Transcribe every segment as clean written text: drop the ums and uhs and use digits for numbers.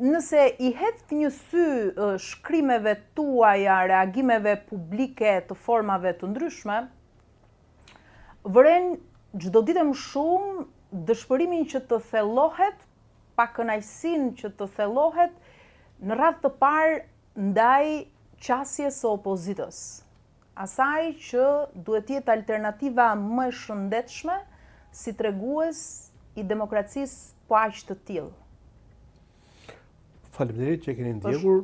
Nëse i hedh një sy shkrimeve tuaja, reagimeve publike të formave të ndryshme, vëren çdo ditë më shumë dëshpërimin që të thellohet, pa kënaqësinë që të thellohet në radhë të parë ndaj qasjes së opozitës. Asaj që duhet të jetë alternativa më e shëndetshme si tregues i demokracisë po aq të tillë. Faleminderit që e keni ndjekur.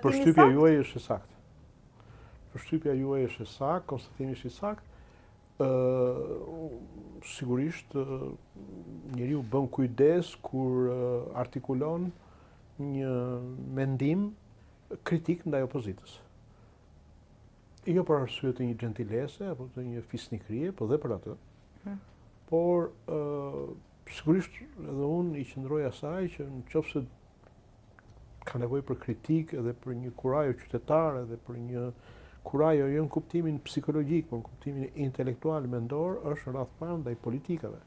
Përshtypja juaj është e saktë. Përshtypja juaj është e saktë, konstatimi është i saktë. Sigurisht njeriu bën kujdes kur artikulon një mendim kritik ndaj opozitës. Jo për arsye të një gentilese apo të një fisnikrie, po dhe për atë. Por sigurisht edhe unë i qëndroj asaj që nëse ka nevojë për kritikë edhe për një kurajo qytetar, edhe për një kurajo jo në kuptimin psikologjik, por në kuptimin intelektual mendor, është rrethpar ndaj politikave.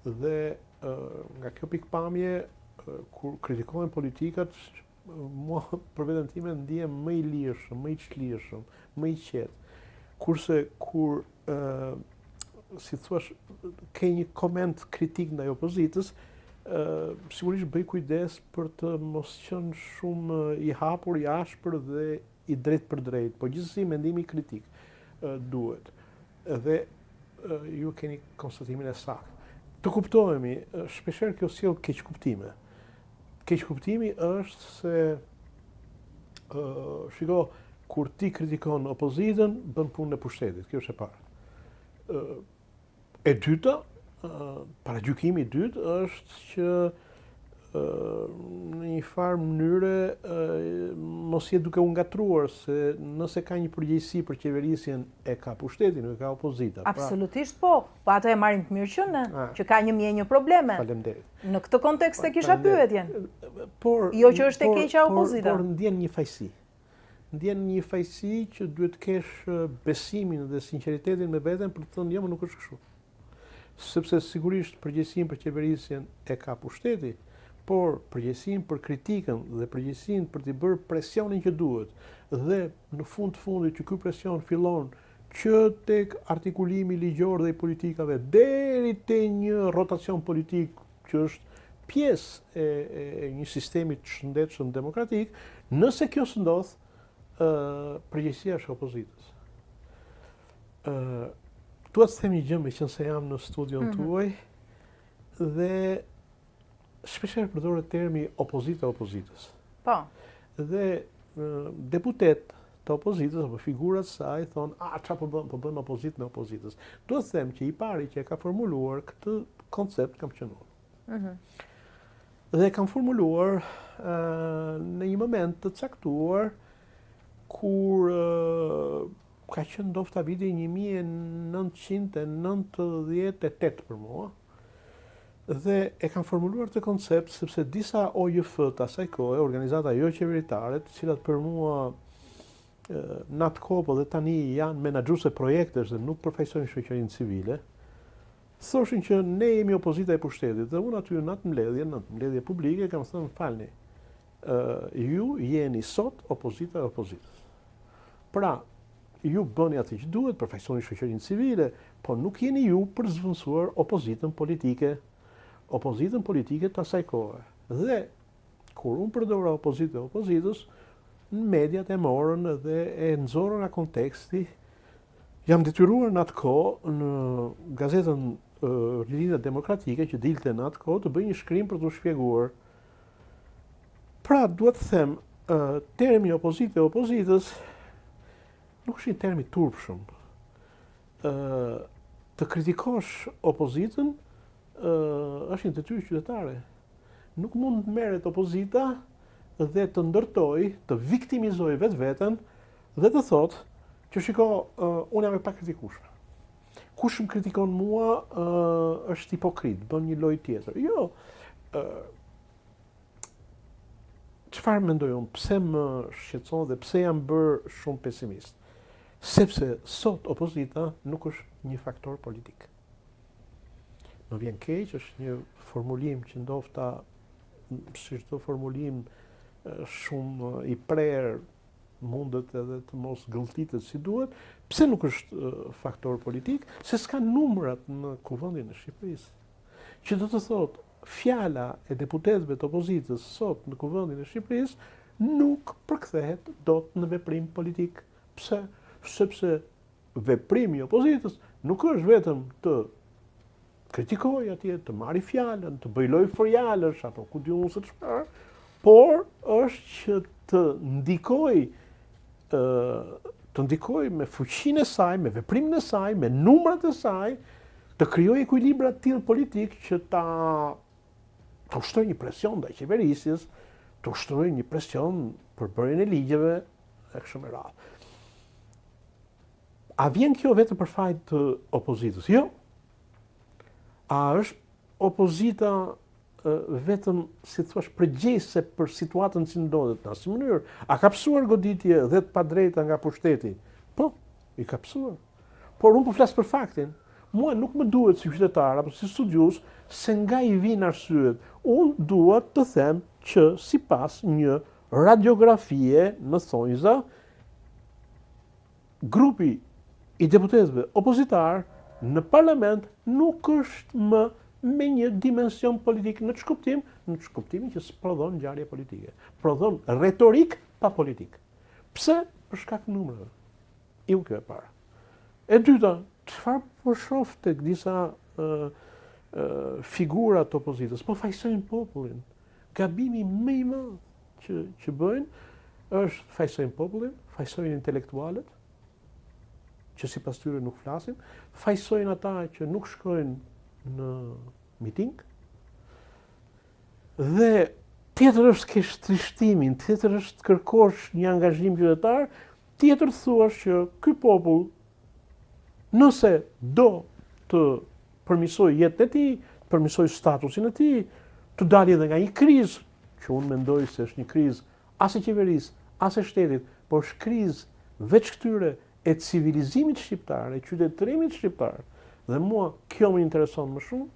Dhe nga kjo pikpamje, kur kritikohen politikat, mua për veten time ndihem më i lirshëm, më i çlirshëm, më i qetë. Kurse kur si thua, ke një koment kritik ndaj opozitës, sigurisht bëj kujdes për të mos qenë shumë i hapur, i ashpër dhe i drejt për drejt, po gjithsesi mendimi kritik duhet. Dhe ju keni konstatimin e saktë. Të kuptohemi, shpeshherë kjo sjell keqkuptime. Keqkuptimi është se shiko, kur ti kritikon opozitën, bën punën e pushtetit, kjo është e parë. E dyta, paragjykimi i dytë është që në një farë mënyre mos jetë duke u ngatruar se nëse ka një përgjegjësi për qeverisjen e ka pushteti, nuk e ka opozita. Absolutisht po ato e marrim të mirë që ka një mjenjë probleme. Faleminderit. Në këtë kontekst e kisha pyetjen. Jo që është e keqja opozita. Por ndjen një fajsi. Ndjen një fajsi që duhet të kesh besimin dhe sinqeritetin me veten për të thënë jo, më nuk është kështu. Sepse sigurisht përgjegjësinë për qeverisjen e ka pushteti, por përgjegjësinë për kritikën dhe përgjegjësinë për të bërë presionin që duhet, dhe në fund të fundit që ky presion fillon që tek artikulimi ligjor dhe i politikave deri te një rotacion politik që është pjesë e një sistemi të shëndetshëm demokratik, nëse kjo s'ndodh, përgjegjësia është e opozitës. Duhet të them një gjë, meqense jam në studion tuaj, dhe shpeshherë përdoret termi opozita e opozitës. Po. Dhe deputet të opozitës apo figurat e saj thonë, çfarë po bën opozitë me opozitës. Duhet të them që i pari që e ka formuluar këtë koncept kam qenë unë. Dhe kam formuluar në një moment të caktuar kur ka qenë ndofta viti 1998 për mua, dhe e kam formuluar të koncept sepse disa OJF-të asaj kohe, organizata jo qeveritare, të cilat për mua në atë kohë dhe tani janë menaxhuese projektesh dhe nuk përfaqësojnë shoqërinë civile, thoshin që ne jemi opozita e pushtetit, dhe unë aty në atë mbledhje publike kam thënë falni, ju jeni sot opozita e opozitës. Pra, ju bëni atë që duhet, përfaqësoni shoqërinë civile, po nuk jeni ju për zvendësuar opozitën politike. Opozitën politike të asaj kohe. Dhe kur unë përdora opozitë e opozitës, në mediat e morën dhe e nxorën nga konteksti, jam detyruar në atë kohë në gazetën Linja Demokratike që dilte në atë kohë të bëj një shkrim për t'u shpjeguar. Pra, duhet të them, termi opozitë e opozitës nuk është një termi turpshëm. Të kritikosh opozitën është një detyrë qytetare. Nuk mund të merret opozita dhe të ndërtoj, të viktimizoj vetveten dhe të thotë që shiko, unë jam e pakritikueshme. Kush më kritikon mua është hipokrit, bën një lojë tjetër. Jo. Çfarë mendoj unë? Pse më shqetëson dhe pse jam bërë shumë pesimist? Sepse sot opozita nuk është një faktor politik. Më vjen keq, është një formulim që ndofta si çdo formulim shumë i prerë mundet edhe të mos gëlltitet si duhet, pse nuk është faktor politik, se s'ka numrat në Kuvendin e Shqipërisë. Që do të thotë, fjala e deputetëve të opozitës sot në Kuvendin e Shqipërisë nuk përkthehet dot në veprim politik. Pse? Sepse veprimi i opozitës nuk është vetëm të kritikoj atje, të marri fjalën, të bëj lloj fjalësh apo ku diun se çfarë, por është që të ndikoj me fuqinë e saj, me veprimin e saj, me numrat e saj, të krijojë ekuilibra të tillë politik që ta ushtrojë një presion ndaj qeverisjes, të ushtrojë një presion për bërjen e ligjeve e kështu me radhë. A vjen kjo vetëm për fajt të opozitës? Jo. A është opozita vetëm, si thua, përgjegjëse për situatën që ndodhet në asnjë mënyrë? A ka psuar goditje dhe të padrejta nga pushteti? Po, i ka psuar. Por unë po flas për faktin. Mua nuk më duhet si qytetar apo si studius se nga i vijnë arsyet. Unë dua të them që sipas një radiografie në thonjza, grupi i deputetëve opozitar në parlament nuk është më me një dimension politik në ç'kuptimin që prodhon ngjarje politike. Prodhon retorik pa politik. Pse? Për shkak të numrave. Kjo e para. E dyta, çfarë po shoh tek disa figura të opozitës? Po fajsojnë popullin. Gabimi më i madh që bëjnë është fajsojnë popullin, fajsojnë intelektualët, që sipas tyre nuk flasin, fajsojnë ata që nuk shkojnë në miting, dhe tjetër është kesh trishtimin, tjetër është kërkosh një angazhim qytetar, tjetër thuash që ky popull, nëse do të përmisoj jetën e tij, të përmisoj statusin e tij, të dalë edhe nga një krizë, që unë mendoj se është një krizë as e qeverisë, as e shtetit, por është krizë veç këtyre e civilizimit shqiptar, e qytetërimit shqiptar, dhe mua kjo më intereson më shumë,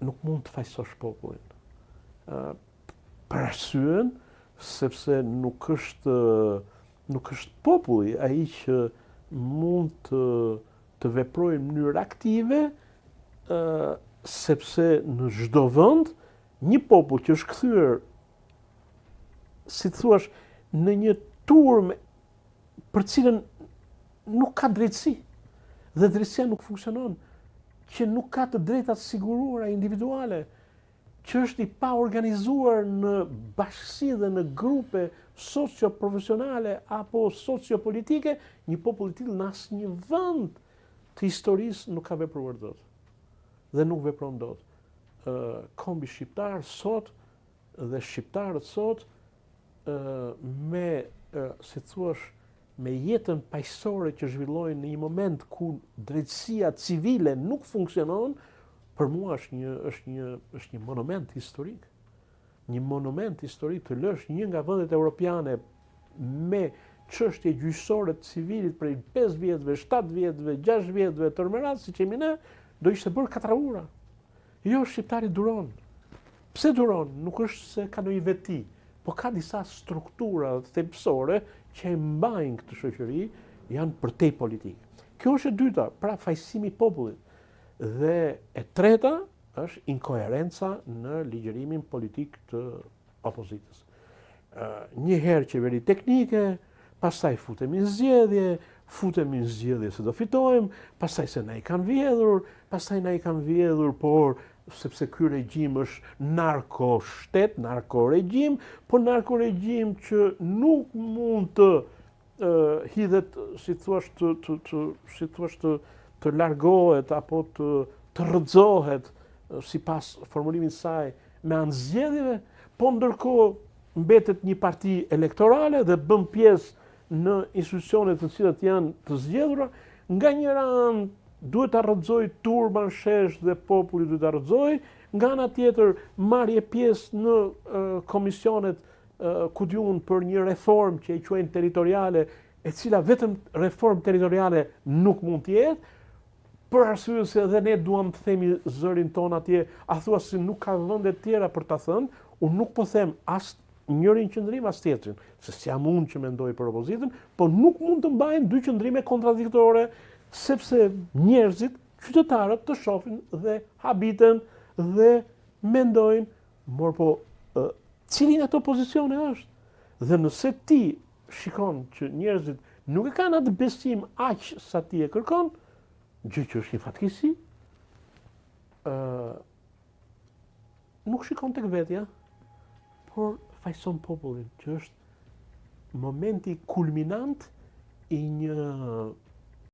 nuk mund të fajsosh popullin. Për arsyen, sepse nuk është populli ai që mund të veprojë në mënyrë aktive, sepse në çdo vend një popull që është kthyer, si thua, në një turmë për cilën nuk ka drejtësi, dhe drejtësia nuk funksionon, që nuk ka të drejtat siguruara individuale, që është i pa organizuar në bashkësi dhe në grupe socio-profesionale apo sociopolitike, një popull i tillë në asnjë vend të historisë nuk ka vepruar dot. Dhe nuk vepron dot. Kombi shqiptar sot dhe shqiptarët sot si thua, me jetën paqësore që zhvillojnë në një moment ku drejtësia civile nuk funksionon, për mua është një monument historik. Një monument historik të lësh një nga vendet europiane me çështje gjyqësore të civilit prej 5 vjetëve, 7 vjetëve, 6 vjetëve të merat, siç jemi ne, do ishte bërë katraura. Jo, shqiptari duron. Pse duron? Nuk është se ka ndonjë veti, po ka disa struktura thelbësore që e mbajnë këtë shoqëri, janë përtej politike. Kjo është e dyta, pra fajsimi i popullit. Dhe e treta është inkoherenca në ligjërimin politik të opozitës. Një herë qeveri teknike, pastaj futemi në zgjedhje se do fitojmë, pastaj se na i kanë vjedhur, por sepse ky regjim është narko-shtet, narko-regjim, por narko-regjim që nuk mund të hidhet, si thua, të largohet apo të rrëzohet sipas formulimit saj me anë zgjedhjeve, po ndërkohë mbetet një parti elektorale dhe bën pjesë në institucionet të cilat janë të zgjedhura, nga njëra anë duhet ta rrëzoj turban shesh dhe populli duhet ta rrëzoj, nga ana tjetër marrje pjesë në komisionet ku diun për një reformë që e quajnë territoriale, e cila vetëm reformë territoriale nuk mund të jetë, për arsye se edhe ne duam të themi zërin ton atje, a thua se nuk ka vende tjera për ta thënë, unë nuk po them as njërin qëndrim as tjetrin, se s'jam unë që mendoj për opozitën, po nuk mund të mbajnë dy qëndrime kontradiktore, sepse njerëzit, qytetarët të shohin dhe habiten dhe mendojnë, mor po cilin ato pozicione është. Dhe nëse ti shikon që njerëzit nuk e kanë atë besim aq sa ti e kërkon, gjë që është një fatkeqësi, nuk shikon tek vetja, por fajson popullin, që është momenti kulminant i një